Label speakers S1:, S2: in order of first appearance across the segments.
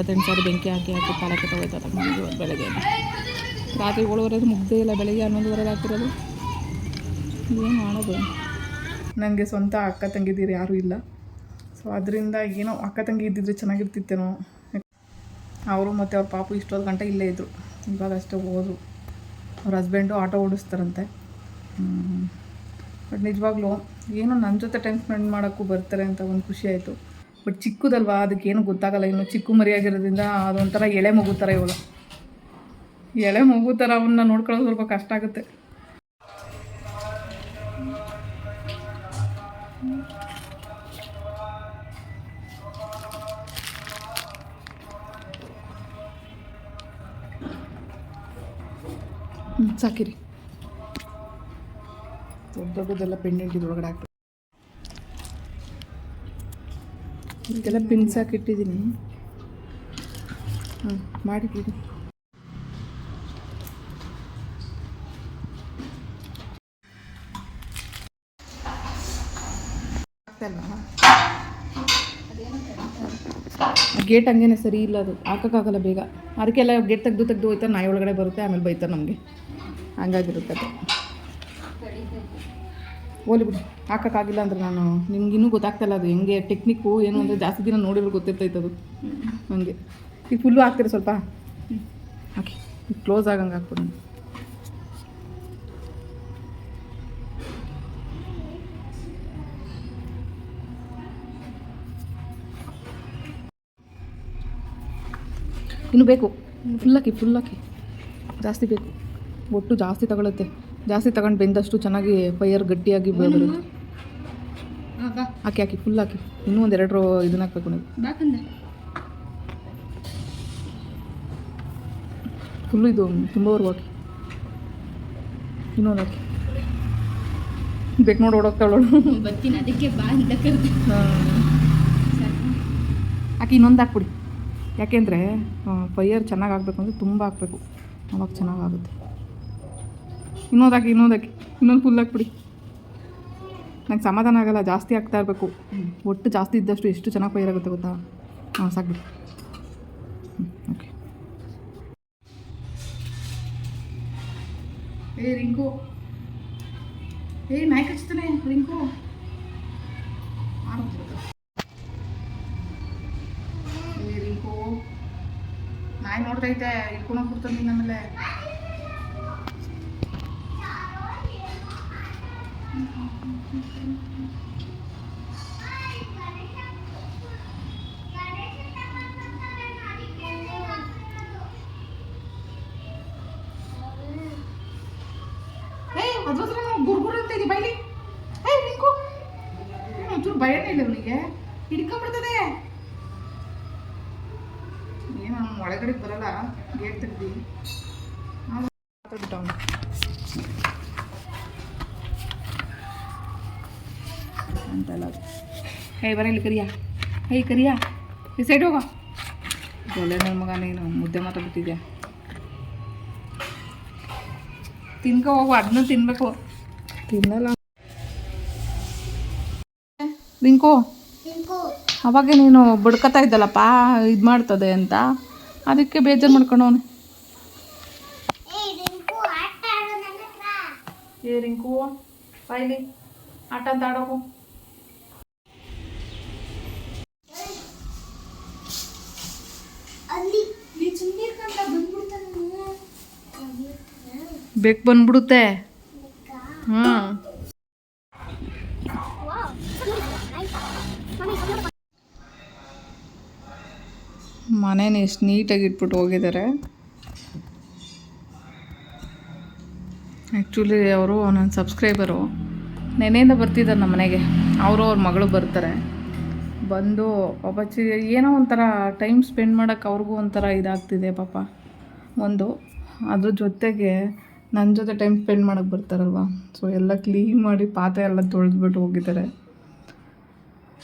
S1: 28,000 ಬೆಂಕಿ ಹಾಕಿ ಪಾಲಕ್ಕೆ ತಗೋಯ್ತಾರೆ ನಮಗೆ ಇವತ್ತು ಬೆಳಗ್ಗೆ ರಾತ್ರಿ 7:30 ಮುಗ್ದೇ ಇಲ್ಲ, ಬೆಳಗ್ಗೆ 11:30 ಹಾಕಿರೋದು. ಏನು ಮಾಡೋದು? ನನಗೆ ಸ್ವಂತ ಅಕ್ಕ ತಂಗಿದ್ದೀರು ಯಾರೂ ಇಲ್ಲ. ಸೊ ಅದರಿಂದ ಏನೋ ಅಕ್ಕ ತಂಗಿ ಇದ್ದಿದ್ರೆ ಚೆನ್ನಾಗಿರ್ತಿತ್ತೇನೋ. ಅವರು ಮತ್ತು ಅವ್ರ ಪಾಪು ಇಷ್ಟೊಂದು ಗಂಟೆ ಇಲ್ಲೇ ಇದ್ದರು, ಇವಾಗ ಅಷ್ಟೇ ಹೋದರು. ಅವ್ರ ಹಸ್ಬೆಂಡು ಆಟೋ ಓಡಿಸ್ತಾರಂತೆ. ಬಟ್ ನಿಜವಾಗ್ಲೂ ಏನೋ ನನ್ನ ಜೊತೆ ಟೈಮ್ ಸ್ಪೆಂಡ್ ಮಾಡೋಕ್ಕೂ ಬರ್ತಾರೆ ಅಂತ ಒಂದು ಖುಷಿ ಆಯಿತು. ಬಟ್ ಚಿಕ್ಕದಲ್ವಾ, ಅದಕ್ಕೇನು ಗೊತ್ತಾಗಲ್ಲ. ಇನ್ನು ಚಿಕ್ಕ ಮರಿಯಾಗಿರೋದ್ರಿಂದ ಅದೊಂಥರ ಎಳೆ ಮಗು ಥರ ಇವಳು. ಎಳೆ ಮಗು ಥರ ಅವನ್ನ ನೋಡ್ಕೊಳ್ಳೋದು ಸ್ವಲ್ಪ ಕಷ್ಟ ಆಗುತ್ತೆ. ಸಾಕಿರಿ, ದೊಡ್ಡ ದೊಡ್ಡದೆಲ್ಲ ಪೆಂಡೆಂಟ್ ಇದ್ರೊಳಗಡೆ ಹಾಕ್ಬಿಟ್ಟು ಇದೆಲ್ಲ ಪಿನ್ಸ್ ಹಾಕಿಟ್ಟಿದ್ದೀನಿ. ಮಾಡಿಬಿಡಿ. ಗೇಟ್ ಹಂಗೇನೆ ಸರಿ ಇಲ್ಲ, ಅದು ಹಾಕೋಕ್ಕಾಗಲ್ಲ ಬೇಗ. ಅದಕ್ಕೆಲ್ಲ ಗೇಟ್ ತೆಗೆದು ಹೋಯ್ತಾರೆ, ನಾಯಿ ಒಳಗಡೆ ಬರುತ್ತೆ, ಆಮೇಲೆ ಬೈತಾರೆ ನಮಗೆ. ಹಂಗಾಗಿರುತ್ತೆ ಅದು. ಹೋಲಿ ಬಿಡಿ, ಹಾಕೋಕ್ಕಾಗಿಲ್ಲ ಅಂದರೆ ನಾನು ನಿಮ್ಗೆ ಇನ್ನೂ ಗೊತ್ತಾಗ್ತಾಯಿಲ್ಲ ಅದು ಹೆಂಗೆ ಟೆಕ್ನಿಕ್ಕು ಏನು ಅಂದರೆ ಜಾಸ್ತಿ ದಿನ ನೋಡಿದ್ರೆ ಗೊತ್ತಿರ್ತೈತದು. ಹಂಗೆ ಈಗ ಫುಲ್ಲು ಹಾಕ್ತೀರಿ ಸ್ವಲ್ಪ ಹಾಕಿ, ಕ್ಲೋಸ್ ಆಗಂಗೆ ಹಾಕ್ಬಿಡಿ. ಇನ್ನೂ ಬೇಕು, ಫುಲ್ ಹಾಕಿ ಜಾಸ್ತಿ ಬೇಕು. ಒಟ್ಟು ಜಾಸ್ತಿ ತಗೊಳುತ್ತೆ. ಜಾಸ್ತಿ ತಗೊಂಡು ಬೆಂದಷ್ಟು ಚೆನ್ನಾಗಿ ಫೈಯರ್ ಗಟ್ಟಿಯಾಗಿ ಬರುತ್ತೆ. ಹಾಕಿ ಫುಲ್ ಹಾಕಿ. ಇನ್ನೂ ಒಂದು 2 ಇದನ್ನ ಹಾಕ್ಬೇಕು ನೀವು. ಫುಲ್ಲು ಇದು ತುಂಬವರೆಗೂ ಹಾಕಿ. ಇನ್ನೊಂದು ಹಾಕಿ. ಬೇಕು ನೋಡಿ ಓಡೋಗ್ತಾವಳು. ಹಾಕಿ ಇನ್ನೊಂದು ಹಾಕ್ಬಿಡಿ. ಯಾಕೆಂದರೆ ಫೈಯರ್ ಚೆನ್ನಾಗಿ ಆಗಬೇಕು ಅಂದರೆ ತುಂಬ ಹಾಕಬೇಕು, ಅವಾಗ ಚೆನ್ನಾಗಾಗುತ್ತೆ. ಇನ್ನೊಂದು ಹಾಕಿ ಇನ್ನೊಂದು ಫುಲ್ ಹಾಕ್ಬಿಡಿ. ನಂಗೆ ಸಮಾಧಾನ ಆಗೋಲ್ಲ, ಜಾಸ್ತಿ ಆಗ್ತಾ ಇರಬೇಕು. ಒಟ್ಟು ಜಾಸ್ತಿ ಇದ್ದಷ್ಟು ಎಷ್ಟು ಚೆನ್ನಾಗಿ ಫೈರ್ ಆಗುತ್ತೆ ಗೊತ್ತಾ? ಸಾಕ್ಬಿಡಿ. ಓಕೆ. ರಿಂಕು, ನಾಯಿ ಕಚ್ತಾನೆ ರಿಂಕು. ರಿಂಕು ನಾಯಿ ನೋಡ್ತೈತೆ, ಇಟ್ಕೊಂಡೋಗ್ಬಿಡ್ತಾನೆ ನೀನು. ಆಮೇಲೆ ಗುರ್ಗುರ್ ಅಂತ ಇದೆ ಬೈಲಿ. ರಿಂಕು ಒಂಚೂರು ಭಯನೇ ಇಲ್ಲ ಅವನಿಗೆ, ಹಿಡ್ಕೊಂಡ್ಬಿಡ್ತದೆ. ಏನು ಒಳಗಡೆ ಬರಲ್ಲ, ಗೇಟ್ ತೆಗ್ದು ಬಿಟ್ಟವನು. ಅಂತಲ್ಲ ಬರ ಇಲ್ಲಿ ಕರಿಯಾ ಈ ಸೈಡ್ ಹೋಗ. ಒಳ್ಳೆ ನನ್ನ ಮಗ, ನೀನು ಮುದ್ದೆ ಮಾತಾಡ್ಬಿಟ್ಟಿದ್ಯಾ. ತಿನ್ಕೊ ಹೋಗು, ಅದನ್ನ ತಿನ್ಬೇಕು. ತಿನ್ನಲ್ಲ ರಿಂಕು. ಅವಾಗೆ ನೀನು ಬಡ್ಕತಾ ಇದ್ದಲ್ಲಪ್ಪ, ಇದು ಮಾಡ್ತದೆ ಅಂತ, ಅದಕ್ಕೆ ಬೇಜಾರು ಮಾಡ್ಕೊಂಡವನು. ರಿಂಕು ಬಾಯ್ಲಿ ಆಟ ಅಂತ ಆಡೋಕು. ಬೇಕು ಬಂದ್ಬಿಡುತ್ತೆ. ಮನೇನ ಎಷ್ಟು ನೀಟಾಗಿ ಇಟ್ಬಿಟ್ಟು ಹೋಗಿದ್ದಾರೆ. ಆ್ಯಕ್ಚುಲಿ ಅವರು ನನ್ನ ಸಬ್ಸ್ಕ್ರೈಬರು, ನೆನೆಯಿಂದ ಬರ್ತಿದ್ದಾರೆ ನಮ್ಮ ಮನೆಗೆ. ಅವರು ಅವ್ರ ಮಗಳು ಬರ್ತಾರೆ. ಬಂದು ಪಾಪಚ್ಚಿ ಏನೋ ಒಂಥರ ಟೈಮ್ ಸ್ಪೆಂಡ್ ಮಾಡೋಕ್ಕೆ ಅವ್ರಿಗೂ ಒಂಥರ ಇದಾಗ್ತಿದೆ ಪಾಪ. ಒಂದು ಅದ್ರ ಜೊತೆಗೆ ನನ್ನ ಜೊತೆ ಟೈಮ್ ಸ್ಪೆಂಡ್ ಮಾಡೋಕ್ಕೆ ಬರ್ತಾರಲ್ವ. ಸೊ ಎಲ್ಲ ಕ್ಲೀನ್ ಮಾಡಿ ಪಾತ್ರೆ ಎಲ್ಲ ತೊಳೆದ್ಬಿಟ್ಟು ಹೋಗಿದ್ದಾರೆ.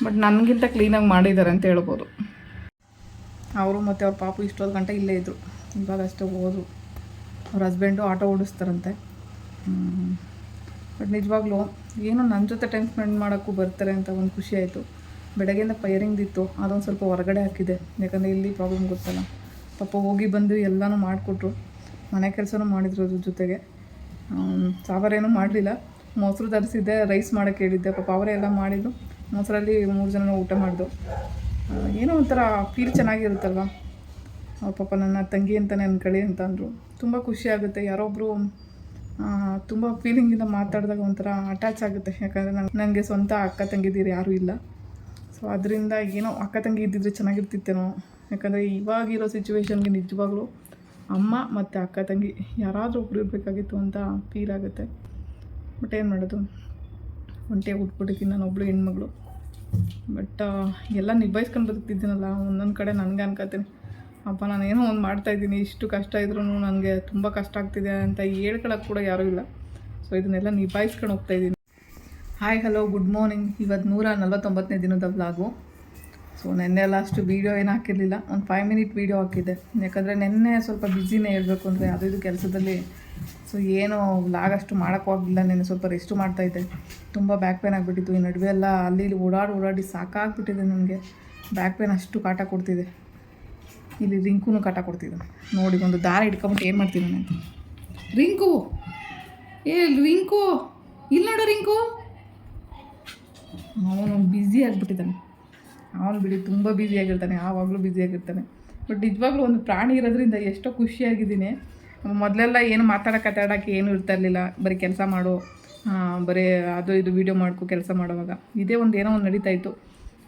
S1: ಬಟ್ ನನಗಿಂತ ಕ್ಲೀನಾಗಿ ಮಾಡಿದ್ದಾರೆ ಅಂತ ಹೇಳ್ಬೋದು. ಅವರು ಮತ್ತು ಅವ್ರ ಪಾಪು ಇಷ್ಟೊಂದು ಗಂಟೆ ಇಲ್ಲೇ ಇದ್ದರು, ಇವಾಗ ಅಷ್ಟೇ ಹೋದರು. ಅವ್ರ ಹಸ್ಬೆಂಡು ಆಟೋ ಓಡಿಸ್ತಾರಂತೆ. ಬಟ್ ನಿಜವಾಗ್ಲೂ ಏನೋ ನನ್ನ ಜೊತೆ ಟೈಮ್ ಸ್ಪೆಂಡ್ ಮಾಡೋಕ್ಕೂ ಬರ್ತಾರೆ ಅಂತ ಒಂದು ಖುಷಿ ಆಯಿತು. ಬೆಳಗ್ಗೆಯಿಂದ ಫೈರಿಂಗ್ದಿತ್ತು, ಅದೊಂದು ಸ್ವಲ್ಪ ಹೊರಗಡೆ ಹಾಕಿದೆ. ಯಾಕಂದರೆ ಇಲ್ಲಿ ಪ್ರಾಬ್ಲಮ್ ಗೊತ್ತಲ್ಲ. ಪಾಪ ಹೋಗಿ ಬಂದು ಎಲ್ಲನೂ ಮಾಡಿಕೊಟ್ರು, ಮನೆ ಕೆಲಸನೂ ಮಾಡಿದ್ರು. ಅದ್ರ ಜೊತೆಗೆ ಸಾಂಬಾರೇನೂ ಮಾಡಲಿಲ್ಲ, ಮೊಸರು ತರಿಸಿದ್ದೆ, ರೈಸ್ ಮಾಡೋಕ್ಕೆ ಹೇಳಿದ್ದೆ. ಪಾಪ ಅವರೇ ಎಲ್ಲ ಮಾಡಿದ್ದು. ಮೊಸರಲ್ಲಿ 3 ಜನ ಊಟ ಮಾಡಿದ್ದು. ಏನೋ ಒಂಥರ ಫೀಲ್ ಚೆನ್ನಾಗಿರುತ್ತಲ್ವ. ಅವ್ರ ಪಾಪ ನನ್ನ ತಂಗಿ ಅಂತಲೇ ಅನ್ಕೊಳ್ಳಿ ಅಂತ ಅಂದರು. ತುಂಬ ಖುಷಿ ಆಗುತ್ತೆ. ಯಾರೊಬ್ಬರು ತುಂಬ ಫೀಲಿಂಗಿಂದ ಮಾತಾಡಿದಾಗ ಒಂಥರ ಅಟ್ಯಾಚ್ ಆಗುತ್ತೆ. ಯಾಕಂದರೆ ನನಗೆ ಸ್ವಂತ ಅಕ್ಕ ತಂಗಿದಿರು ಯಾರೂ ಇಲ್ಲ. ಸೊ ಅದರಿಂದ ಏನೋ ಅಕ್ಕ ತಂಗಿ ಇದ್ದಿದ್ರೆ ಚೆನ್ನಾಗಿರ್ತಿತ್ತೇನೋ. ಯಾಕಂದರೆ ಇವಾಗಿರೋ ಸಿಚುವೇಶನ್ಗೆ ನಿಜವಾಗ್ಲೂ ಅಮ್ಮ ಮತ್ತು ಅಕ್ಕ ತಂಗಿ ಯಾರಾದರೂ ಒಬ್ರು ಇರಬೇಕಾಗಿತ್ತು ಅಂತ ಫೀಲ್ ಆಗುತ್ತೆ. ಬಟ್ ಏನು ಮಾಡೋದು, ಒಂಟಿಯಾಗಿ ಉಟ್ಬಿಟ್ಟಿದ್ದೀನಿ ನಾನು, ಒಬ್ಬಳು ಹೆಣ್ಮಗಳು. ಬಟ್ ಎಲ್ಲ ನಿಭಾಯಿಸ್ಕೊಂಡು ಬದುಕ್ತಿದ್ದೀನಲ್ಲ. ಒಂದೊಂದು ಕಡೆ ನನಗೆ ಅನ್ಕೋತೀನಿ, ಅಪ್ಪ ನಾನೇನೋ ಒಂದು ಮಾಡ್ತಾಯಿದ್ದೀನಿ, ಇಷ್ಟು ಕಷ್ಟ ಇದ್ರೂ ನನಗೆ ತುಂಬ ಕಷ್ಟ ಆಗ್ತಿದೆ ಅಂತ ಹೇಳ್ಕೊಳಕ್ಕೆ ಕೂಡ ಯಾರೂ ಇಲ್ಲ. ಸೊ ಇದನ್ನೆಲ್ಲ ನಿಭಾಯಿಸ್ಕೊಂಡು ಹೋಗ್ತಾಯಿದ್ದೀನಿ. Hi hello good morning. ಇವತ್ತು 149ನೇ ದಿನದ ವ್ಲಾಗು. ಸೊ ನೆನ್ನೆ ಎಲ್ಲ ಅಷ್ಟು ವೀಡಿಯೋ ಏನು ಹಾಕಿರಲಿಲ್ಲ, ಒಂದು 5 ಮಿನಿಟ್ ವೀಡಿಯೋ ಹಾಕಿದ್ದೆ. ಯಾಕಂದರೆ ನೆನ್ನೆ ಸ್ವಲ್ಪ ಬ್ಯುಸಿನೇ ಹೇಳಬೇಕು ಅಂದರೆ ಅದು ಇದು ಕೆಲಸದಲ್ಲಿ. ಸೊ ಏನೋ ವ್ಲಾಗ್ ಅಷ್ಟು ಮಾಡೋಕ್ಕೂ ಆಗಲಿಲ್ಲ. ನೆನ್ನೆ ಸ್ವಲ್ಪ ರೆಸ್ಟು ಮಾಡ್ತಾಯಿದ್ದೆ. ತುಂಬ ಬ್ಯಾಕ್ ಪೇನ್ ಆಗಿಬಿಟ್ಟಿತ್ತು. ಈ ನಡುವೆ ಎಲ್ಲ ಅಲ್ಲಿ ಇಲ್ಲಿ ಓಡಾಡಿ ಸಾಕಾಗ್ಬಿಟ್ಟಿದೆ ನನಗೆ. ಬ್ಯಾಕ್ ಪೇನ್ ಅಷ್ಟು ಕಾಟ ಕೊಡ್ತಿದೆ. ಇಲ್ಲಿ ರಿಂಕೂ ಕಾಟ ಕೊಡ್ತಿದ್ದೆ ನೋಡಿ. ಒಂದು ದಾರ ಹಿಡ್ಕೊಂಬಿಟ್ಟು ಏನು ಮಾಡ್ತೀನಿ ನಾನು. ರಿಂಕು ರಿಂಕು ಇಲ್ಲಿ ನೋಡೋ ರಿಂಕು. ಅವನು ಬ್ಯುಸಿ ಆಗಿಬಿಟ್ಟಿದ್ದಾನೆ. ಅವನು ಬಿಡಿ ತುಂಬ ಬ್ಯುಸಿಯಾಗಿರ್ತಾನೆ, ಯಾವಾಗಲೂ ಬ್ಯುಸಿಯಾಗಿರ್ತಾನೆ. ಬಟ್ ನಿಜವಾಗ್ಲೂ ಒಂದು ಪ್ರಾಣಿ ಇರೋದ್ರಿಂದ ಎಷ್ಟೋ ಖುಷಿಯಾಗಿದ್ದೀನಿ. ಮೊದಲೆಲ್ಲ ಏನು ಮಾತಾಡೋಕೆ ಏನೂ ಇರ್ತಾ ಇರಲಿಲ್ಲ. ಬರೀ ಕೆಲಸ ಮಾಡು, ಬರೀ ಅದು ಇದು ವೀಡಿಯೋ ಮಾಡ್ಕೊ ಕೆಲಸ ಮಾಡೋವಾಗ ಇದೇ ಒಂದು ಏನೋ ಒಂದು ನಡೀತಾಯಿತ್ತು.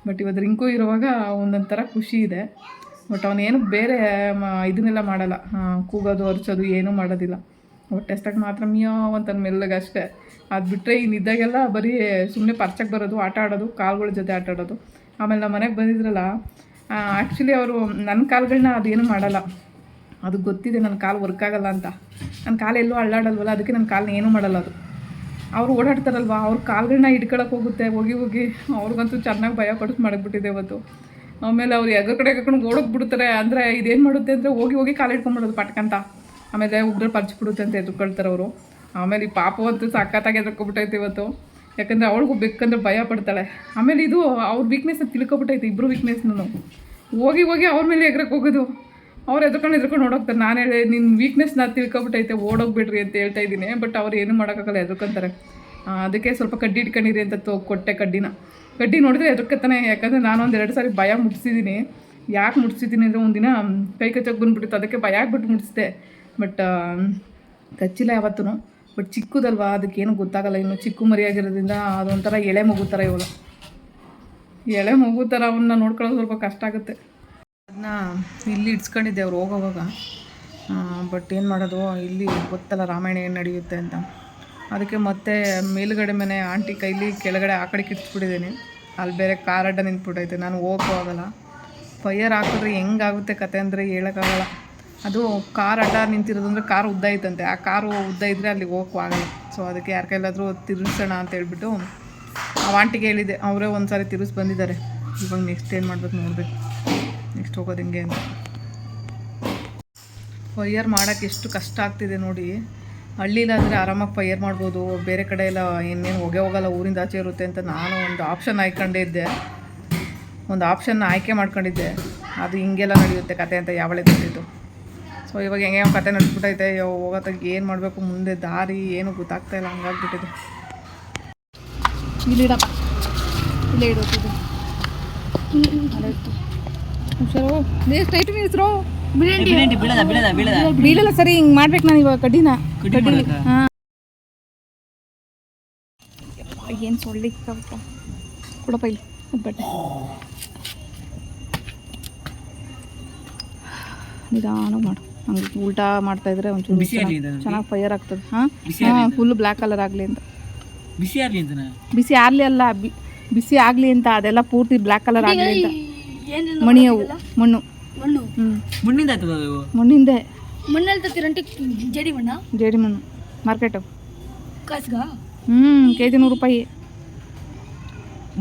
S1: ಬಟ್ ಇವತ್ತು ರಿಂಕು ಇರುವಾಗ ಒಂದೊಂಥರ ಖುಷಿ ಇದೆ. ಬಟ್ ಅವನೇನು ಬೇರೆ ಇದನ್ನೆಲ್ಲ ಮಾಡಲ್ಲ, ಕೂಗೋದು ಅರ್ಚೋದು ಏನೂ ಮಾಡೋದಿಲ್ಲ. ಹೊಟ್ಟೆಸ್ಟಾಗಿ ಮಾತ್ರ ಮಿಯೋ ಅಂತ ಮೆಲ್ಲಗೆ ಅಷ್ಟೇ. ಅದು ಬಿಟ್ಟರೆ ಇನ್ನಿದ್ದಾಗೆಲ್ಲ ಬರೀ ಸುಮ್ಮನೆ ಪರ್ಚಕ್ಕೆ ಬರೋದು, ಆಟ ಆಡೋದು, ಕಾಲುಗಳ ಜೊತೆ ಆಟ ಆಡೋದು. ಆಮೇಲೆ ನಮ್ಮ ಮನೆಗೆ ಬಂದಿದ್ರಲ್ಲ, ಆ್ಯಕ್ಚುಲಿ ಅವರು ನನ್ನ ಕಾಲುಗಳನ್ನ ಅದೇನು ಮಾಡಲ್ಲ. ಅದು ಗೊತ್ತಿದೆ ನನ್ನ ಕಾಲು ವರ್ಕ್ ಆಗಲ್ಲ ಅಂತ. ನನ್ನ ಕಾಲು ಎಲ್ಲೂ ಅಳ್ಳಾಡಲ್ವಲ್ಲ, ಅದಕ್ಕೆ ನನ್ನ ಕಾಲನ್ನ ಏನೂ ಮಾಡಲ್ಲ. ಅದು ಅವರು ಓಡಾಡ್ತಾರಲ್ವ, ಅವ್ರ ಕಾಲುಗಳನ್ನ ಹಿಡ್ಕೊಳಕ್ಕೆ ಹೋಗುತ್ತೆ. ಹೋಗಿ ಅವ್ರಿಗಂತೂ ಚೆನ್ನಾಗಿ ಭಯ ಪಡಿಸ್ ಮಾಡಿಬಿಟ್ಟಿದೆ ಇವತ್ತು. ಆಮೇಲೆ ಅವ್ರು ಎಗರ ಕಡೆ ಕರ್ಕೊಂಡು ಓಡೋಕೆ ಬಿಡ್ತಾರೆ. ಅಂದರೆ ಇದೇನು ಮಾಡುತ್ತೆ ಅಂದರೆ ಹೋಗಿ ಕಾಲು ಹಿಡ್ಕೊಂಡ್ಬಿಡೋದು ಪಟ್ಕಂತ. ಆಮೇಲೆ ಉಗ್ರ ಪರ್ಚ್ಬಿಡುತ್ತೆ ಅಂತ ಎದುರ್ಕೊಳ್ತಾರೆ ಅವರು. ಆಮೇಲೆ ಈ ಪಾಪು ಅಂತೂ ಸಖತ್ತಾಗಿ ಎದುರ್ಕೊಬಿಟ್ಟೈತೆ ಇವತ್ತು. ಯಾಕಂದರೆ ಅವಳಿಗೂ ಬೇಕಂದ್ರೆ ಭಯ ಪಡ್ತಾಳೆ. ಆಮೇಲೆ ಇದು ಅವ್ರ ವೀಕ್ನೆಸ್ನ ತಿಳ್ಕೊಬಿಟ್ಟೈತೆ, ಇಬ್ಬರು ವೀಕ್ನೆಸ್ನೂ. ಹೋಗಿ ಅವ್ರ ಮೇಲೆ ಎಗ್ರಕ್ಕೆ ಹೋಗೋದು. ಅವ್ರು ಎದ್ಕೊಂಡು ಓಡೋಗ್ತಾರೆ. ನಾನು ಹೇಳಿ ನಿನ್ನ ವೀಕ್ನೆಸ್ನ ತಿಳ್ಕೊಬಿಟ್ಟೈತೆ, ಓಡೋಗ್ಬಿಡ್ರಿ ಅಂತ ಹೇಳ್ತಾ ಇದ್ದೀನಿ. ಬಟ್ ಅವ್ರು ಏನೂ ಮಾಡೋಕ್ಕಾಗಲ್ಲ, ಎದ್ಕೊಂತಾರೆ. ಅದಕ್ಕೆ ಸ್ವಲ್ಪ ಕಡ್ಡಿ ಇಟ್ಕೊಂಡಿರಿ ಅಂತ ಕೊಟ್ಟೆ ಕಡ್ಡಿ ನೋಡಿದ್ರೆ ಎದುರ್ಕತ್ತಾನೆ. ಯಾಕಂದರೆ ನಾನೊಂದು 2 ಸಾರಿ ಭಯ ಮುಟ್ಸಿದ್ದೀನಿ. ಯಾಕೆ ಮುಟ್ಸಿದ್ದೀನಿ ಅಂದರೆ ಒಂದಿನ ಕೈ ಕಚ್ಚೋಕೆ ಬಂದುಬಿಟ್ಟಿತ್ತು, ಅದಕ್ಕೆ ಭಯ ಆಗ್ಬಿಟ್ಟು ಮುಟ್ಸಿದೆ. ಬಟ್ ಕಚ್ಚಿಲ್ಲ ಯಾವತ್ತೂ. ಬಟ್ ಚಿಕ್ಕದಲ್ವ, ಅದಕ್ಕೇನು ಗೊತ್ತಾಗಲ್ಲ. ಇನ್ನು ಚಿಕ್ಕ ಮರಿಯಾಗಿರೋದ್ರಿಂದ ಅದೊಂಥರ ಎಳೆ ಮಗು ಥರ ಇವಳು. ಎಳೆ ಮಗು ಥರ ಅವನ್ನ ನೋಡ್ಕೊಳ್ಳೋದು ಸ್ವಲ್ಪ ಕಷ್ಟ ಆಗುತ್ತೆ. ಅದನ್ನ ಇಲ್ಲಿ ಇಡ್ಸ್ಕೊಂಡಿದ್ದೆ ಅವ್ರು ಹೋಗೋವಾಗ. ಬಟ್ ಏನು ಮಾಡೋದು, ಇಲ್ಲಿ ಗೊತ್ತಲ್ಲ ರಾಮಾಯಣ ಏನು ನಡೆಯುತ್ತೆ ಅಂತ. ಅದಕ್ಕೆ ಮತ್ತೆ ಮೇಲುಗಡೆ ಮನೆ ಆಂಟಿ ಕೈಲಿ ಕೆಳಗಡೆ ಆ ಕಡೆಗೆ ಇಟ್ಬಿಟ್ಟಿದ್ದೀನಿ. ಅಲ್ಲಿ ಬೇರೆ ಕಾರ್ ಅಡ್ಡ ನಿಂತ್ಬಿಟ್ಟೈತೆ, ನಾನು ಹೋಗೋಕ್ಕೂ ಆಗಲ್ಲ. ಫೈಯರ್ ಹಾಕಿದ್ರೆ ಹೆಂಗಾಗುತ್ತೆ ಕತೆ ಅಂದರೆ ಹೇಳೋಕ್ಕಾಗಲ್ಲ. ಅದು ಕಾರ್ ಅಡ್ಡ ನಿಂತಿರೋದಂದ್ರೆ ಕಾರ್ ಉದ್ದ ಐತಂತೆ. ಆ ಕಾರು ಉದ್ದ ಇದ್ದರೆ ಅಲ್ಲಿಗೆ ಹೋಗೋಕ್ಕೂ ಆಗಲ್ಲ. ಸೊ ಅದಕ್ಕೆ ಯಾರ ಕೈಲಾದರೂ ತಿರ್ಗಿಸೋಣ ಅಂತ ಹೇಳ್ಬಿಟ್ಟು ಆ ಆಂಟಿಗೆ ಹೇಳಿದೆ. ಅವರೇ ಒಂದು ಸಾರಿ ತಿರ್ಗಿಸಿ ಬಂದಿದ್ದಾರೆ. ಇವಾಗ ನೆಕ್ಸ್ಟ್ ಏನು ಮಾಡ್ಬೇಕು ನೋಡಬೇಕು, ನೆಕ್ಸ್ಟ್ ಹೋಗೋದು ಹೆಂಗೆ ಅಂತ. ಫೈಯರ್ ಮಾಡೋಕ್ಕೆ ಎಷ್ಟು ಕಷ್ಟ ಆಗ್ತಿದೆ ನೋಡಿ. ಹಳ್ಳಿಲಾದರೆ ಆರಾಮಾಗಿ ಫೈಯರ್ ಮಾಡ್ಬೋದು. ಬೇರೆ ಕಡೆ ಎಲ್ಲ ಇನ್ನೇನು ಹೋಗಲ್ಲ, ಊರಿಂದ ಆಚೆ ಇರುತ್ತೆ ಅಂತ ನಾನು ಒಂದು ಆಪ್ಷನ್ ಆಯ್ಕೆ ಮಾಡ್ಕೊಂಡಿದ್ದೆ. ಅದು ಹಿಂಗೆಲ್ಲ ನಡೆಯುತ್ತೆ ಕತೆ ಅಂತ ಯಾವಳೇ ಗೊತ್ತಿತ್ತು. ಸೊ ಇವಾಗ ಹೆಂಗೆ ಕತೆ ನಡೆಸ್ಬಿಟ್ಟೈತೆ. ಹೋಗೋತ್ತಾಗ ಏನು ಮಾಡಬೇಕು, ಮುಂದೆ ದಾರಿ ಏನು ಗೊತ್ತಾಗ್ತಾಯಿಲ್ಲ, ಹಂಗಾಗ್ಬಿಟ್ಟಿದೆ. ಬೀಳಲ್ಲ ಸರಿ, ಹಿಂಗೆ ಮಾಡ್ಬೇಕು ನಾನು ಇವಾಗ ಕಡ್ಡಿನ. ಹಾಂ ಏನು ಸೊಳ್ಳಿಕ್ಕ ಕೊಡಪ್ಪ ಇಲ್ಲಿ ಬಟ್ಟೆ. ನಿಧಾನ ಮಾಡು, ಹಂಗೆ ಉಲ್ಟಾ ಮಾಡ್ತಾಯಿದ್ರೆ ಒಂಚೂರು ಚೆನ್ನಾಗಿ ಫೈಯರ್ ಆಗ್ತದೆ. ಹಾಂ ಫುಲ್ ಬ್ಲ್ಯಾಕ್ ಕಲರ್ ಆಗಲಿ ಅಂತ. ಬಿಸಿ ಆಗಲಿ ಅಲ್ಲ, ಬಿಸಿ ಆಗಲಿ ಅಂತ. ಅದೆಲ್ಲ ಪೂರ್ತಿ ಬ್ಲ್ಯಾಕ್ ಕಲರ್ ಆಗಲಿ ಅಂತ. ಮಣಿಯವು ಮಣ್ಣು ಮಣ್ಣಿಂದೆ ಜೇಡಿ ಮಣ್ಣು ಮಾರ್ಕೆಟು ಕೆಜಿ 100 ರೂಪಾಯಿ.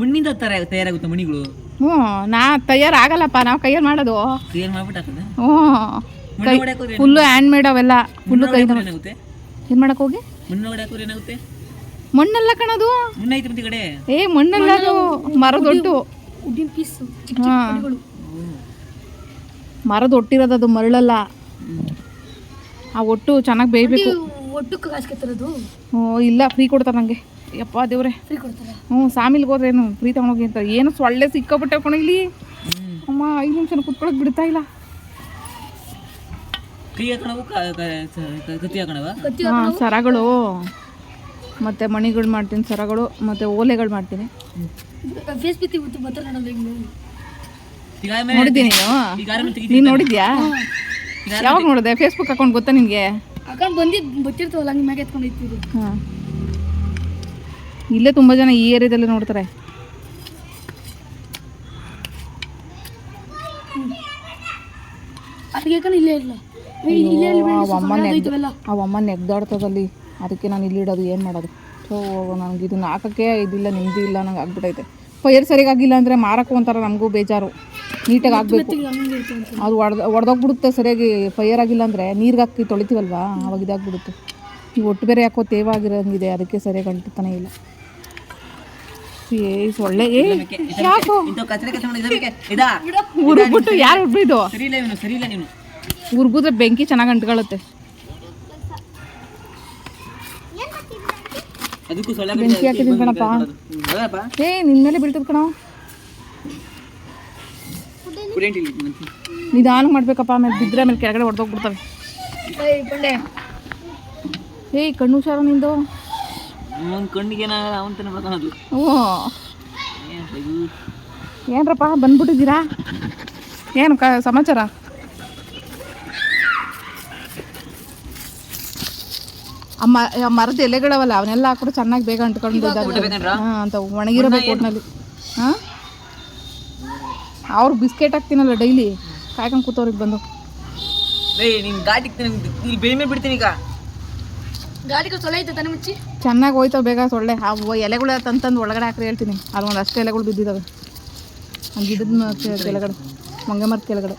S2: ಮಣ್ಣಿಂದ ತಯಾರಾಗುತ್ತೆ ಮಣಿಗಳು.
S1: ಹ್ಞೂ ತಯಾರಾಗಲ್ಲಪ್ಪ, ನಾವು ಕೈಯಲ್ಲಿ ಮಾಡೋದು. ಹ್ಞೂ ಫುಲ್ಲು ಹ್ಯಾಂಡ್ ಮೇಡ್ ಅವೆಲ್ಲ. ಫುಲ್ಲು ಕೈ ಏನು ಮಾಡಕ್ಕೆ ಹೋಗಿ ಮಣ್ಣೆಲ್ಲ ಕಣದು. ಮಣ್ಣೆಲ್ಲ ಅದು ಮರದೊಟ್ಟು
S2: ಉಡ್ಡಿನ ಪೀಸ್ ಚಿಕ್ಕ
S1: ಹಾ.
S2: ಪುಡಿಗಳು.
S1: ಮರದ ಒಟ್ಟಿರೋದು, ಅದು ಮರಳಲ್ಲ. ಆ ಒಟ್ಟು ಚೆನ್ನಾಗಿ ಬೇಯಬೇಕು.
S2: ಒಟ್ಟಕ್ಕೆ ಕಾಸ್ಕೊತಿರೋದು
S1: ಹ್ಞೂ ಇಲ್ಲ, ಫ್ರೀ ಕೊಡ್ತಾರೆ ನನಗೆ. ಯಪ್ಪ ದೇವ್ರೆ.
S2: ಫ್ರೀ ಕೊಡ್ತಾರ.
S1: ಹ್ಞೂ ಸಾಮಿಲ್ಗೆ ಹೋದ್ರೆ ಏನು ಫ್ರೀ ತೊಗೊಂಡೋಗಿ ಅಂತ. ಏನು ಸೊಳ್ಳೆ ಸಿಕ್ಕಾಬಿಟ್ಟೆ ಕಣ ಇಲ್ಲಿ. ಅಮ್ಮ 5 ನಿಮಿಷ ಕುತ್ಕೊಳಕ್ಕೆ ಬಿಡ್ತಾ ಇಲ್ಲ. ಹಾಂ, ಸರಗಳು ಮತ್ತು ಮಣಿಗಳು ಮಾಡ್ತೀನಿ, ಸರಗಳು ಮತ್ತು ಓಲೆಗಳು ಮಾಡ್ತೀನಿ.
S2: ಫೇಸ್ಬುಕ್ ಇವತ್ತು ಬರ್ತಾರೆ ನೋಡೋದು.
S1: ನೋಡಿದ್ದೀನಿ ನೀನು ನೋಡಿದ್ಯಾ? ಯಾವಾಗ ನೋಡಿದೆ? ಫೇಸ್ಬುಕ್ ಅಕೌಂಟ್ ಗೊತ್ತಾ ನಿನಗೆ?
S2: ಅಕೌಂಟ್ ಬರ್ತಿರ್ತಾವಲ್ಲ, ಹಂಗೆ ಮ್ಯಾಗೆ ಎತ್ಕೊಂಡು ಹೋಗ್ತಿದ್ರು.
S1: ಹಾಂ, ಇಲ್ಲೇ ತುಂಬ ಜನ ಈ ಏರಿಯಾದಲ್ಲೇ ನೋಡ್ತಾರೆ.
S2: ಅದಕ್ಕೆ ಇಲ್ಲೇ ಇಲ್ಲ.
S1: ಅವಮ್ಮ ನೆಗ್ದಾಡ್ತದಲ್ಲಿ, ಅದಕ್ಕೆ ನಾನು ಇಲ್ಲಿಡೋದು. ಏನು ಮಾಡೋದು? ಸೊ ನನಗೆ ಇದನ್ನ ಹಾಕೋಕ್ಕೆ ಇದಿಲ್ಲ, ನಿಮ್ಮದು ಇಲ್ಲ, ನಂಗೆ ಆಗ್ಬಿಟ್ಟೈತೆ. ಪೈರ್ ಸರಿಯಾಗಿಲ್ಲ ಅಂದರೆ ಮಾರಕ್ಕೂ ಒಂಥರ ನಮಗೂ ಬೇಜಾರು. ನೀಟಾಗಿ ಆಗಬೇಕು. ಅದು ಒಡೆದೋಗ್ಬಿಡುತ್ತೆ ಸರಿಯಾಗಿ. ಫೈರ್ ಆಗಿಲ್ಲ ಅಂದರೆ ನೀರಿಗೆ ಹಾಕಿ ತೊಳಿತೀವಲ್ವಾ, ಅವಾಗ ಇದಾಗ್ಬಿಡುತ್ತೆ. ಈ ಒಟ್ಟು ಬೇರೆ ಯಾಕೋ ತೇವಾಗಿರೋಂಗಿದೆ, ಅದಕ್ಕೆ ಸರಿಯಾಗಿ ಅಂಟುತ್ತಾನೆ ಇಲ್ಲ. ಸೊಳ್ಳೆ ಯಾಕೋ ಉರ್ಬಿಟ್ಟು ಯಾರು ಉರ್ಬಿದ್ದು? ಉರ್ಬಿದ್ರೆ ಬೆಂಕಿ ಚೆನ್ನಾಗಿ ಅಂಟ್ಕೊಳ್ಳುತ್ತೆ. ಬೆಂಕಿ ಹಾಕಿದ್ದೀನಿ ಕಣಪ್ಪ. ನಿನ್ನ ಮೇಲೆ ಬೀಳ್ತದ ಕಣ. ನಿಧಾನಕ್ಕೆ ಮಾಡ್ಬೇಕಪ್ಪ, ಆಮೇಲೆ ಬಿದ್ದರೆ ಆಮೇಲೆ ಕೆಳಗಡೆ ಹೊಡೆದೋಗ್ಬಿಡ್ತವೆ. ಕಣ್ಣು ಹುಷಾರು ನಿಂದು. ಏನ್ರಪ್ಪ ಬಂದ್ಬಿಟ್ಟಿದ್ದೀರಾ? ಏನು ಸಮಾಚಾರ? ಮರದ ಎಲೆಗಳವಲ್ಲ, ಅವನ್ನೆಲ್ಲ ಹಾಕಿದ್ರೆ ಚೆನ್ನಾಗಿ ಬೇಗ ಅಂಟ್ಕೊಂಡು ಅಂತ ಒಣಗಿರಬೇಕು ಒಟ್ಟಿನಲ್ಲಿ. ಹಾಂ, ಅವ್ರು ಬಿಸ್ಕೆಟ್ ಹಾಕ್ತೀನಲ್ಲ ಡೈಲಿ, ಕಾಯ್ಕೊಂಡು ಕೂತವ್ರಿಗೆ ಬಂದು. ಚೆನ್ನಾಗಿ ಹೋಯ್ತಾವೆ ಬೇಗ ಸೊಳ್ಳೆ. ಆ ಎಲೆಗಳು ತಂತಂದು ಒಳಗಡೆ ಹಾಕ್ರಿ ಹೇಳ್ತೀನಿ. ಅಲ್ಲಿ ಒಂದು ಅಷ್ಟು ಎಲೆಗಳು ಬಿದ್ದಿದ್ದಾವೆ ಗಿಡದ ಕೆಳಗಡೆ, ಮಂಗೆ ಮರದ ಕೆಳಗಡೆ.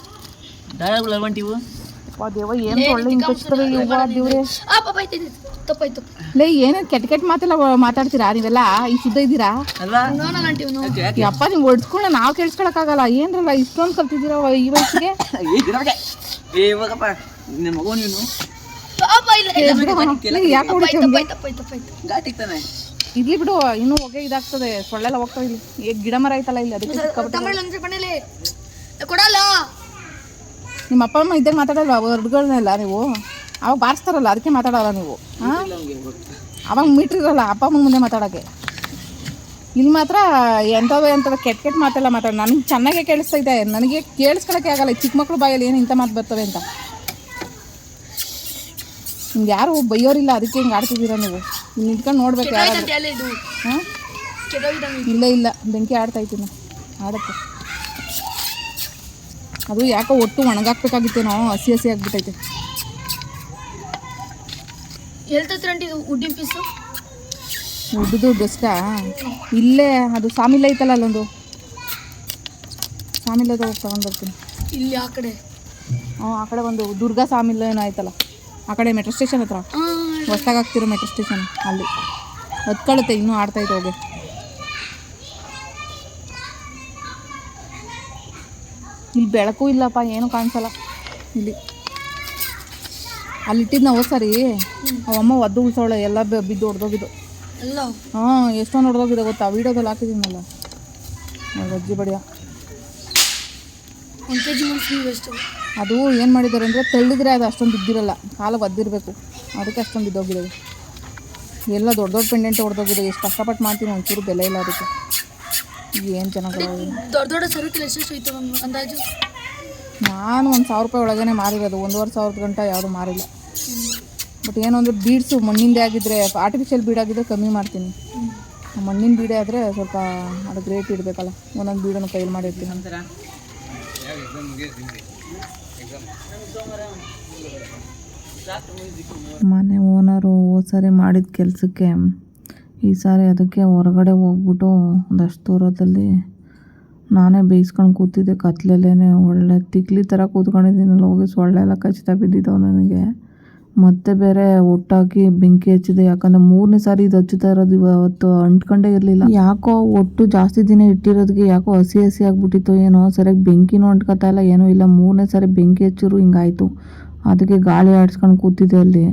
S1: ದೇವ ಏನು ಸೊಳ್ಳೆ ಹಿಂಗೆ ಕಚ್ತವೆ ದೇವ್ರೆ. ಲೇ, ಏನು ಕೆಟ್ಟ ಮಾತೆಲ್ಲ ಮಾತಾಡ್ತೀರಾ ನೀವೆಲ್ಲ? ಈ ಶುದ್ಧ ಇದ್ದೀರಾ? ಯಪ್ಪ, ನೀವು ಹೊಡ್ಸ್ಕೊಂಡು ನಾವು ಕೇಳಿಸ್ಕೊಳಕ್ಕಾಗಲ್ಲ. ಏನ್ರಲ್ಲ ಇಷ್ಟೊಂದು ಕಲ್ತಿದ್ದೀರ ಈ ವಯಸ್ಸಿಗೆ? ಯಾಕೆ ಇರ್ಲಿ ಬಿಡು, ಇನ್ನೂ ಹೊಗೆ ಇದಾಗ್ತದೆ, ಸೊಳ್ಳೆಲ್ಲ ಹೋಗ್ತಾವೆ. ಇಲ್ಲಿ ಗಿಡ ಮರ ಐತಲ್ಲ ಇಲ್ಲಿ, ಅದಕ್ಕೆ ನಿಮ್ಮ ಅಪ್ಪ ಅಮ್ಮ ಇದ್ದಾಗ ಮಾತಾಡಲ್ವ ವರ್ಡ್ಗಳನ್ನೆಲ್ಲ ನೀವು? ಅವಾಗ ಬಾರಿಸ್ತಾರಲ್ಲ, ಅದಕ್ಕೆ ಮಾತಾಡೋಲ್ಲ ನೀವು. ಹಾಂ, ಅವಾಗ ಮೀಟ್ರಿರಲ್ಲ ಅಪ್ಪ ಅಮ್ಮನ ಮುಂದೆ ಮಾತಾಡೋಕ್ಕೆ. ಇಲ್ಲಿ ಮಾತ್ರ ಎಂಥದ್ದು ಕೆಟ್ಟ ಮಾತೆಲ್ಲ ಮಾತಾಡ. ನನಗೆ ಚೆನ್ನಾಗೇ ಕೇಳಿಸ್ತೈತೆ, ನನಗೆ ಕೇಳಿಸ್ಕೊಳಕ್ಕೆ ಆಗಲ್ಲ. ಚಿಕ್ಕ ಮಕ್ಳು ಬಾಯಲ್ಲಿ ಏನು ಇಂಥ ಮಾತು ಬರ್ತವೆ ಅಂತ. ಹಿಂಗೆ ಯಾರು ಬೈಯೋರಿಲ್ಲ, ಅದಕ್ಕೆ ಹಿಂಗೆ ಆಡ್ತಿದ್ದೀರ ನೀವು. ಇಲ್ಲಿ ನಿಂತ್ಕೊಂಡು ನೋಡ್ಬೇಕು ಯಾರು. ಹಾಂ, ಇಲ್ಲ ಬೆಂಕಿ ಆಡ್ತಾಯಿದ್ದೀನಿ, ಆಡುತ್ತೆ. ಅದು ಯಾಕೋ ಒಟ್ಟು ಒಣಗಾಕ್ಬೇಕಾಗಿತ್ತೇನೋ, ಹಸಿ ಆಗಿಬಿಟ್ಟೈತೆ. ಉಡ್ದು ಬೆಸ್ಟಾ? ಇಲ್ಲೇ ಅದು ಸಾಮಿಲ್ ಐತಲ್ಲ, ಅಲ್ಲೊಂದು ಸಾಮಿಲ್ ಹೋಗಿ ತಗೊಂಡ್ಬರ್ತೀನಿ.
S2: ಇಲ್ಲಿ ಆ ಕಡೆ,
S1: ಆ ಕಡೆ ಒಂದು ದುರ್ಗಾ ಸಾಮಿಲ್ ಏನೋ ಆಯ್ತಲ್ಲ, ಆ ಕಡೆ ಮೆಟ್ರೋ ಸ್ಟೇಷನ್ ಹತ್ರ ಹೊಸ್ದಾಗಿ ಆಗ್ತಿರೋ ಮೆಟ್ರೋ ಸ್ಟೇಷನ್, ಅಲ್ಲಿ ಹತ್ಕೊಳ್ಳುತ್ತೆ. ಇನ್ನೂ ಆಡ್ತಾಯಿತ್ತು ಹೋಗಿ. ಇಲ್ಲಿ ಬೆಳಕು ಇಲ್ಲಪ್ಪ, ಏನೂ ಕಾಣಿಸಲ್ಲ ಇಲ್ಲಿ. ಅಲ್ಲಿಟ್ಟಿದ್ದು ನಾವು ಸರಿ, ಅವಮ್ಮ ಒದ್ದು ಉಳ್ಸೋಳೆ, ಎಲ್ಲ ಬಿದ್ದು ಹೊಡೆದೋಗಿದ್ದು. ಹಾಂ, ಎಷ್ಟೊಂದು ಹೊಡೆದೋಗಿದೆ ಗೊತ್ತಾ? ವೀಡಿಯೋದಲ್ಲಿ ಹಾಕಿದ್ದೀನಲ್ಲ, ಅಜ್ಜಿ ಬಡಿಯ. ಅದು ಏನು ಮಾಡಿದ್ದಾರೆ ಅಂದರೆ, ತಳ್ಳಿದ್ರೆ ಅದು ಅಷ್ಟೊಂದು ಬಿದ್ದಿರಲ್ಲ, ಕಾಲು ಒದ್ದಿರಬೇಕು, ಅದಕ್ಕೆ ಅಷ್ಟೊಂದು ಬಿದ್ದೋಗಿರೋದು. ಎಲ್ಲ ದೊಡ್ಡ ದೊಡ್ಡ ಪೆಂಡೆಂಟ್ ಹೊಡೆದೋಗಿದೆ. ಎಷ್ಟು ಕಷ್ಟಪಟ್ಟು ಮಾಡ್ತೀನಿ, ಒಂಚೂರು ಬೆಲೆ ಇಲ್ಲ ಅದಕ್ಕೆ. ಏನು ಚೆನ್ನಾಗಿ
S2: ದೊಡ್ಡ ಸರಕು ಎಷ್ಟು ಅಂದಾಜು?
S1: ನಾನು 1,000 ರೂಪಾಯಿ ಒಳಗೇ ಮಾರಿರೋದು, 1,500 ಗಂಟ ಯಾವುದು ಮಾರಿಲ್ಲ. ಬಟ್ ಏನು ಅಂದರೆ ಬೀಡ್ಸು ಮಣ್ಣಿಂದೇ ಆಗಿದ್ದರೆ, ಆರ್ಟಿಫಿಷಿಯಲ್ ಬೀಡ್ ಆಗಿದ್ದರೆ ಕಮ್ಮಿ ಮಾಡ್ತೀನಿ. ಮಣ್ಣಿನ ಬೀಡೆ ಆದರೆ ಸ್ವಲ್ಪ ಅದಕ್ಕೆ ರೇಟ್ ಇಡಬೇಕಲ್ಲ, ಒಂದೊಂದು ಬೀಡನ್ನು ಕೈಲಿ ಮಾಡಿರ್ತೀನಿ. ಮನೆ ಓನರು ಹೋದ ಸಾರಿ ಮಾಡಿದ ಕೆಲಸಕ್ಕೆ ಈ ಸಾರಿ ಅದಕ್ಕೆ ಹೊರಗಡೆ ಹೋಗ್ಬಿಟ್ಟು ಒಂದಷ್ಟು ದೂರದಲ್ಲಿ ನಾನೇ ಬೇಯಿಸ್ಕೊಂಡು ಕೂತಿದ್ದೆ. ಕತ್ಲೆಲ್ಲೇ ಒಳ್ಳೆ ತಿಕ್ಲಿ ಥರ ಕೂತ್ಕೊಂಡಿದ್ದೀನಲ್ಲ, ಹೋಗಿ ಸೊಳ್ಳೆ ಎಲ್ಲ ಕಚ್ತಾ ಬಿದ್ದಿದ್ದವು ನನಗೆ. ಮತ್ತೆ ಬೇರೆ ಒಟ್ಟಾಕಿ ಬೆಂಕಿ ಹಚ್ಚಿದೆ. ಯಾಕಂದರೆ 3ನೇ ಸಾರಿ ಇದು ಹಚ್ಚುತ್ತಾ ಇರೋದು. ಇವತ್ತು ಅಂಟ್ಕೊಂಡೇ ಇರಲಿಲ್ಲ. ಯಾಕೋ ಒಟ್ಟು ಜಾಸ್ತಿ ದಿನ ಇಟ್ಟಿರೋದಕ್ಕೆ ಯಾಕೋ ಹಸಿ ಹಸಿ ಆಗಿಬಿಟ್ಟಿತ್ತು ಏನೋ. ಸರಿಯಾಗಿ ಬೆಂಕಿನೂ ಅಂಟ್ಕೊತಾ ಇಲ್ಲ, ಏನೂ ಇಲ್ಲ. 3ನೇ ಸಾರಿ ಬೆಂಕಿ ಹಚ್ಚಿದ್ರು ಹಿಂಗಾಯಿತು. ಅದಕ್ಕೆ ಗಾಳಿ ಆಡಿಸ್ಕೊಂಡು ಕೂತಿದ್ದೆ ಅಲ್ಲಿ.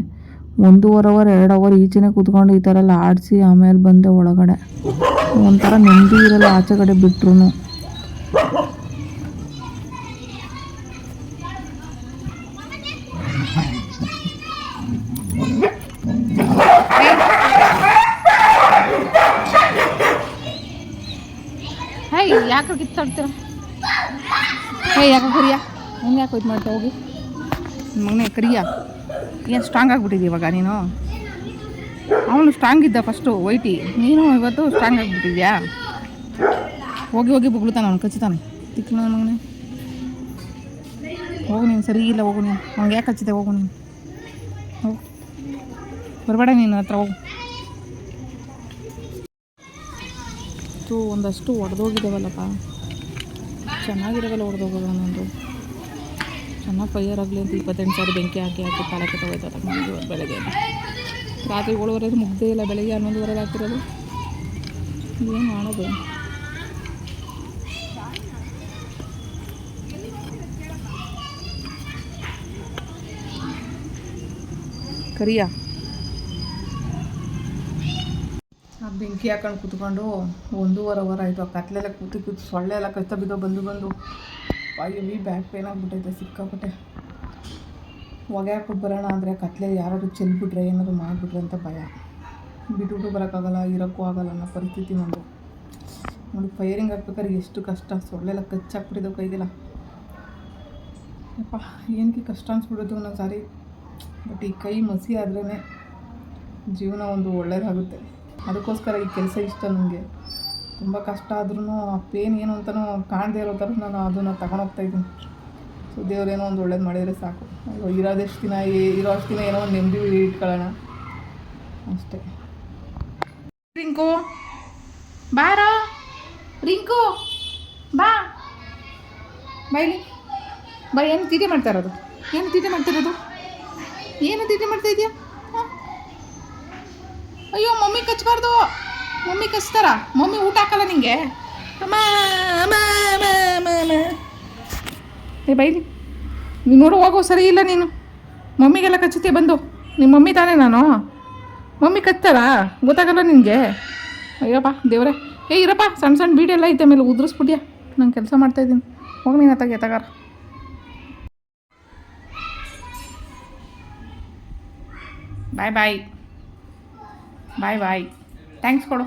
S1: 1.5 ಅವರ್ 2 ಅವರ್ ಈಚೆನೇ ಕೂತ್ಕೊಂಡು ಈ ಥರ ಎಲ್ಲ ಆಡಿಸಿ ಆಮೇಲೆ ಬಂದೆ ಒಳಗಡೆ. ಒಂಥರ ನೆಮ್ಮದಿ ಇರಲ್ಲ ಆಚೆ ಕಡೆ ಬಿಟ್ರು. ಹೇಯ್ ಯಾಕೆ ಕಿತ್ತಾಡ್ತೀರ? ಯಾಕೆ ಕರಿಯ ಹಂಗೆ ಯಾಕೆ ಇದು ಮಾಡ್ತಾ ಹೋಗಿ ಮಗನೇ ಕರಿಯ. ಏನು ಸ್ಟ್ರಾಂಗ್ ಆಗಿಬಿಟ್ಟಿದ್ದಿ ಇವಾಗ ನೀನು? ಅವನು ಸ್ಟ್ರಾಂಗ್ ಇದ್ದ ಫಸ್ಟು ವೈಟಿ, ನೀನು ಇವತ್ತು ಸ್ಟ್ರಾಂಗ್ ಆಗಿಬಿಟ್ಟಿದ್ಯಾ? ಹೋಗಿ ಹೋಗಿ ಬೊಗಳ್ತಾನೆ ಅವ್ನು, ಕಚ್ತಾನೆ ತಿಕ್ಕನ ಮಗನೇ. ಹೋಗು ನೀನು, ಸರಿ ಇಲ್ಲ ಹೋಗು ನೀನು. ಅವ್ನಿಗೆ ಯಾಕೆ ಹಚ್ಚಿದೆ? ಹೋಗು ನೀನು, ಹೋಗು, ಬರಬೇಡ ನೀನು ಹತ್ರ ಹೋಗು. ಒಂದಷ್ಟು ಒಡೆದೋಗಿದ್ದಾವಲ್ಲಪ್ಪ, ಚೆನ್ನಾಗಿರೋವಲ್ಲ ಒಡೆದೋಗೋದು. ಒಂದೊಂದು ಚೆನ್ನಾಗಿ ಫೈಯರ್ ಆಗಲಿ ಅಂತ 28 ಸಾರಿ ಬೆಂಕಿ ಹಾಕಿ ಹಾಕಿ ತಲೆ ಕೆಟ್ಟೋಯ್ತದ ನಮಗೆ. ಬೆಳಗ್ಗೆ ರಾತ್ರಿ 7:30 ಮುಗ್ದೇ ಇಲ್ಲ, ಬೆಳಗ್ಗೆ 11:30 ಹಾಕಿರೋದು. ಏನು ಮಾಡೋದು? ಕರಿಯ ಆ ಬೆಂಕಿ ಹಾಕೊಂಡು ಕೂತ್ಕೊಂಡು 1.5 ಅವರ್ ಆಯಿತು. ಆ ಕತ್ಲೆಲ್ಲ ಕೂತು ಸೊಳ್ಳೆ ಎಲ್ಲ ಕಚ್ತಾ ಬಿದ್ದೋ ಬಂದು ಹೆವಿ ಬ್ಯಾಕ್ ಪೇನ್ ಆಗಿಬಿಟ್ಟೈತೆ ಸಿಕ್ಕಾಪಟ್ಟೆ. ಹೊಗೆ ಹಾಕ್ಬಿಟ್ಟು ಬರೋಣ ಅಂದರೆ ಕತ್ಲೆ ಯಾರಾದ್ರು ಚೆಲ್ಬಿಟ್ರೆ ಏನಾದ್ರು ಮಾಡಿಬಿಟ್ರೆ ಅಂತ ಭಯ. ಬಿಟ್ಬಿಟ್ಟು ಬರೋಕ್ಕಾಗಲ್ಲ, ಇರೋಕ್ಕೂ ಆಗಲ್ಲ ಅನ್ನೋ ಪರಿಸ್ಥಿತಿ ನಮ್ಮದು. ನೋಡಿ ಫೈರಿಂಗ್ ಹಾಕ್ಬೇಕಾದ್ರೆ ಎಷ್ಟು ಕಷ್ಟ. ಸೊಳ್ಳೆಲ್ಲ ಕಚ್ಚಾಕ್ಬಿಟ್ಟಿದ್ದೋ ಕೈಗೆಲ್ಲ. ಯಪ್ಪ ಏನಕ್ಕೆ ಕಷ್ಟ ಅನ್ಸ್ಬಿಡೋದು ಒಂದೊಂದು ಸಾರಿ. ಬಟ್ ಈ ಕೈ ಮಸಿ ಆದ್ರೇ ಜೀವನ ಒಂದು ಒಳ್ಳೇದಾಗುತ್ತೆ. ಅದಕ್ಕೋಸ್ಕರ ಈ ಕೆಲಸ ಇಷ್ಟ ನನಗೆ. ತುಂಬ ಕಷ್ಟ ಆದ್ರೂ ಆ ಪೇನ್ ಏನು ಅಂತಲೂ ಕಾಣದೇ ಇರೋ ಥರ ನಾನು ಅದನ್ನು ತಗೊಂಡೋಗ್ತಾಯಿದ್ದೀನಿ. ಸೊ ದೇವ್ರೇನೋ ಒಂದು ಒಳ್ಳೇದು ಮಾಡಿದರೆ ಸಾಕು. ಇರೋದೆಷ್ಟು ದಿನ ಇರೋ ಅಷ್ಟು ದಿನ ಏನೋ ಒಂದು ನೆಮ್ಮದಿ ಇಟ್ಕೊಳ್ಳೋಣ ಅಷ್ಟೇ. ರಿಂಕು ಬಾರೋ, ರಿಂಕು ಬಾ ಬೈಲಿ ಬಾ. ಏನು ತೀಟೆ ಮಾಡ್ತಾ ಇರೋದು? ಏನು ತೀಟೆ ಮಾಡ್ತಿರೋದು? ಏನು ತೀಟೆ ಮಾಡ್ತಾ ಇದೆಯಾ? ಅಯ್ಯೋ ಮಮ್ಮಿ ಕಚ್ಚಬಾರ್ದು. ಮಮ್ಮಿ ಕಚ್ತಾರ? ಮಮ್ಮಿ ಊಟ ಹಾಕಲ್ಲ ನಿಂಗೆ? ಏ ಬೈಲಿ ನೀನು ನೋಡು, ಹೋಗೋ ಸರಿ ಇಲ್ಲ ನೀನು. ಮಮ್ಮಿಗೆಲ್ಲ ಕಚ್ಚುತ್ತೆ ಬಂದು. ನಿಮ್ಮ ಮಮ್ಮಿ ತಾನೇ ನಾನು? ಮಮ್ಮಿ ಕಚ್ತಾರ? ಗೊತ್ತಾಗಲ್ಲ ನಿನಗೆ? ಅಯ್ಯಪ್ಪ ದೇವ್ರೆ. ಇರಪ್ಪ, ಸಣ್ಣ ಸಣ್ಣ ಬೀಡೆಲ್ಲ ಐತೆ ಮೇಲೆ ಉದುರಿಸ್ಬಿಟ್ಯಾ. ನಾನು ಕೆಲಸ ಮಾಡ್ತಾಯಿದ್ದೀನಿ. ಹೋಗಿ ನೀನು ಎತ್ತಗಾರ. ಬಾಯ್ ಬಾಯ್ ಬಾಯ್ ಬಾಯ್. ಥ್ಯಾಂಕ್ಸ್ ಕೊಡು.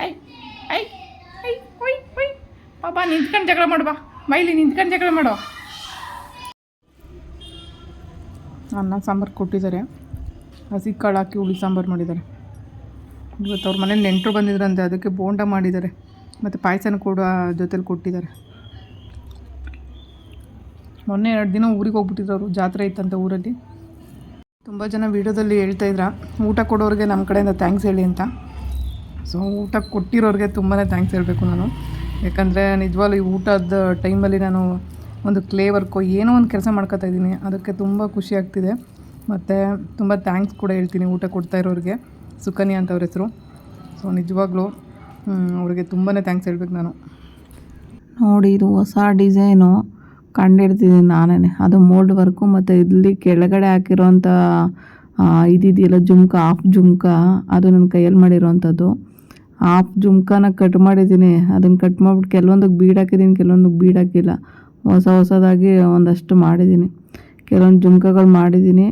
S1: ಐ ಐ ಐ ಒಯ್ ಒಯ್ ಪಾಪ ನಿಂತ್ಕೊಂಡು ಜಗಳ ಮಾಡು. ಬಾ ಬೈಲಿ ನಿಂತ್ಕೊಂಡು ಜಗಳ ಮಾಡೋ. ಅನ್ನ ಸಾಂಬಾರು ಕೊಟ್ಟಿದ್ದಾರೆ. ಹಸಿ ಕಾಳು ಹಾಕಿ ಹುಳಿ ಸಾಂಬಾರು ಮಾಡಿದ್ದಾರೆ. ಇವತ್ತು ಅವ್ರ ಮನೇಲಿ ನೆಂಟರು ಬಂದಿದ್ರಂತೆ, ಅದಕ್ಕೆ ಬೋಂಡ ಮಾಡಿದ್ದಾರೆ. ಮತ್ತು ಪಾಯಸನ ಕೂಡ ಜೊತೆಲಿ ಕೊಟ್ಟಿದ್ದಾರೆ. ಮೊನ್ನೆ 2 ದಿನ ಊರಿಗೆ ಹೋಗ್ಬಿಟ್ಟಿದ್ರು ಅವರು. ಜಾತ್ರೆ ಇತ್ತಂತೆ ಊರಲ್ಲಿ. ತುಂಬ ಜನ ವೀಡಿಯೋದಲ್ಲಿ ಹೇಳ್ತಾಯಿದ್ರ ಊಟ ಕೊಡೋರಿಗೆ ನಮ್ಮ ಕಡೆಯಿಂದ ಥ್ಯಾಂಕ್ಸ್ ಹೇಳಿ ಅಂತ. ಸೊ ಊಟ ಕೊಟ್ಟಿರೋರಿಗೆ ತುಂಬಾ ಥ್ಯಾಂಕ್ಸ್ ಹೇಳಬೇಕು ನಾನು. ಯಾಕಂದರೆ ನಿಜವಾಗ್ಲೂ ಈ ಊಟದ ಟೈಮಲ್ಲಿ ನಾನು ಒಂದು ಕ್ಲೇ ವರ್ಕು ಏನೋ ಒಂದು ಕೆಲಸ ಮಾಡ್ಕೊತಾಯಿದ್ದೀನಿ. ಅದಕ್ಕೆ ತುಂಬ ಖುಷಿ ಆಗ್ತಿದೆ. ಮತ್ತು ತುಂಬ ಥ್ಯಾಂಕ್ಸ್ ಕೂಡ ಹೇಳ್ತೀನಿ ಊಟ ಕೊಡ್ತಾ ಇರೋರಿಗೆ. ಸುಕನ್ಯಾ ಅಂತ ಅವ್ರ ಹೆಸರು. ಸೊ ನಿಜವಾಗ್ಲೂ ಅವ್ರಿಗೆ ತುಂಬಾ ಥ್ಯಾಂಕ್ಸ್ ಹೇಳ್ಬೇಕು ನಾನು. ನೋಡಿ ಇದು ಹೊಸ ಡಿಸೈನು ಕಂಡಿಡ್ತಿದ್ದೀನಿ ನಾನೇ. ಅದು ಮೋಲ್ಡ್ ವರ್ಕು. ಮತ್ತು ಇಲ್ಲಿ ಕೆಳಗಡೆ ಹಾಕಿರೋಂಥ ಇದಿದೆಯಲ್ಲ ಜುಮ್ಕ, ಹಾಫ್ ಜುಮ್ಕ, ಅದು ನನ್ನ ಕೈಯಲ್ಲಿ ಮಾಡಿರೋವಂಥದ್ದು. ಹಾಫ್ ಜುಮ್ಕನ ಕಟ್ ಮಾಡಿದ್ದೀನಿ. ಅದನ್ನು ಕಟ್ ಮಾಡಿಬಿಟ್ಟು ಕೆಲವೊಂದಕ್ಕೆ ಬೀಡ್ ಹಾಕಿದ್ದೀನಿ, ಕೆಲವೊಂದಕ್ಕೆ ಬೀಡ್ ಹಾಕಿಲ್ಲ. ಹೊಸದಾಗಿ ಒಂದಷ್ಟು ಮಾಡಿದ್ದೀನಿ. ಕೆಲವೊಂದು ಜುಮ್ಕಗಳು ಮಾಡಿದ್ದೀನಿ.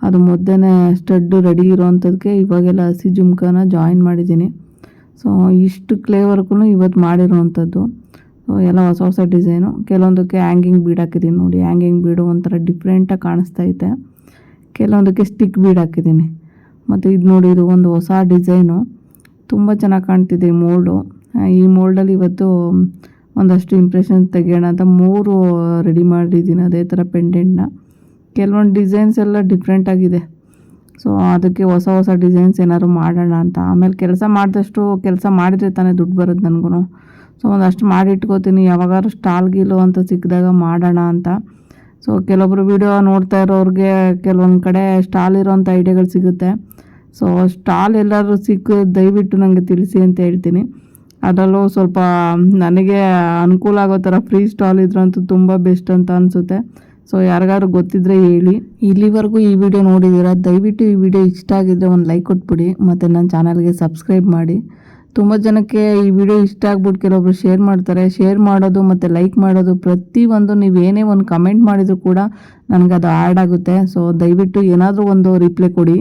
S1: ಅದು ಮೊದಲೇ ಸ್ಟಡ್ಡು ರೆಡಿ ಇರೋವಂಥದ್ದಕ್ಕೆ ಇವಾಗೆಲ್ಲ ಹಸಿ ಜುಮ್ಕನ ಜಾಯಿನ್ ಮಾಡಿದ್ದೀನಿ. ಸೊ ಇಷ್ಟು ಕ್ಲೇ ವರ್ಕು ಇವತ್ತು ಮಾಡಿರೋವಂಥದ್ದು. ಎಲ್ಲ ಹೊಸ ಡಿಸೈನು. ಕೆಲವೊಂದಕ್ಕೆ ಹ್ಯಾಂಗಿಂಗ್ ಬೀಡ್ ಹಾಕಿದ್ದೀನಿ. ನೋಡಿ ಹ್ಯಾಂಗಿಂಗ್ ಬೀಡು ಒಂಥರ ಡಿಫ್ರೆಂಟಾಗಿ ಕಾಣಿಸ್ತೈತೆ. ಕೆಲವೊಂದಕ್ಕೆ ಸ್ಟಿಕ್ ಬೀಡ್ ಹಾಕಿದ್ದೀನಿ. ಮತ್ತು ಇದು ನೋಡಿ, ಇದು ಒಂದು ಹೊಸ ಡಿಸೈನು. ತುಂಬ ಚೆನ್ನಾಗಿ ಕಾಣ್ತಿದೆ ಈ ಮೋಲ್ಡು. ಈ ಮೋಲ್ಡಲ್ಲಿ ಇವತ್ತು ಒಂದಷ್ಟು ಇಂಪ್ರೆಷನ್ ತೆಗೆಯೋಣ ಅಂತ 3 ರೆಡಿ ಮಾಡಿದ್ದೀನಿ ಅದೇ ಥರ ಪೆಂಡೆಂಟ್ನ. ಕೆಲವೊಂದು ಡಿಸೈನ್ಸ್ ಎಲ್ಲ ಡಿಫ್ರೆಂಟಾಗಿದೆ. ಸೊ ಅದಕ್ಕೆ ಹೊಸ ಡಿಸೈನ್ಸ್ ಏನಾದ್ರು ಮಾಡೋಣ ಅಂತ. ಆಮೇಲೆ ಕೆಲಸ ಮಾಡಿದಷ್ಟು ಕೆಲಸ ಮಾಡಿದರೆ ತಾನೇ ದುಡ್ಡು ಬರೋದು ನನಗೂ. ಸೊ ಒಂದಷ್ಟು ಮಾಡಿ ಇಟ್ಕೋತೀನಿ. ಯಾವಾಗಾದ್ರು ಸ್ಟಾಲ್ ಗೀಲು ಅಂತ ಸಿಕ್ಕಿದಾಗ ಮಾಡೋಣ ಅಂತ. ಸೊ ಕೆಲವೊಬ್ರು ವಿಡಿಯೋ ನೋಡ್ತಾ ಇರೋರಿಗೆ ಕೆಲವೊಂದು ಕಡೆ ಸ್ಟಾಲ್ ಇರೋಂಥ ಐಡಿಯಾಗಳು ಸಿಗುತ್ತೆ. ಸೊ ಸ್ಟಾಲ್ ಎಲ್ಲರೂ ದಯವಿಟ್ಟು ನನಗೆ ತಿಳಿಸಿ ಅಂತ ಹೇಳ್ತೀನಿ. ಅದರಲ್ಲೂ ಸ್ವಲ್ಪ ನನಗೆ ಅನುಕೂಲ ಆಗೋ ಥರ ಫ್ರೀ ಸ್ಟಾಲ್ ಇದ್ರಂತೂ ತುಂಬ ಬೆಸ್ಟ್ ಅಂತ ಅನಿಸುತ್ತೆ. ಸೊ ಯಾರಿಗಾದ್ರು ಗೊತ್ತಿದ್ದರೆ ಹೇಳಿ. ಇಲ್ಲಿವರೆಗೂ ಈ ವಿಡಿಯೋ ನೋಡಿದ್ದೀರಾ, ದಯವಿಟ್ಟು ಈ ವಿಡಿಯೋ ಇಷ್ಟ ಆಗಿದ್ದರೆ ಒಂದು ಲೈಕ್ ಕೊಟ್ಬಿಡಿ ಮತ್ತು ನನ್ನ ಚಾನಲ್ಗೆ ಸಬ್ಸ್ಕ್ರೈಬ್ ಮಾಡಿ. ತುಂಬ ಜನಕ್ಕೆ ಈ ವಿಡಿಯೋ ಇಷ್ಟ ಆಗ್ಬಿಟ್ಟು ಕೆಲವೊಬ್ರು ಶೇರ್ ಮಾಡ್ತಾರೆ. ಶೇರ್ ಮಾಡೋದು ಮತ್ತು ಲೈಕ್ ಮಾಡೋದು ಪ್ರತಿಯೊಂದು ನೀವು ಏನೇ ಒಂದು ಕಮೆಂಟ್ ಮಾಡಿದರೂ ಕೂಡ ನನಗೆ ಅದು ಆ್ಯಡ್ ಆಗುತ್ತೆ. ಸೊ ದಯವಿಟ್ಟು ಏನಾದರೂ ಒಂದು ರಿಪ್ಲೈ ಕೊಡಿ.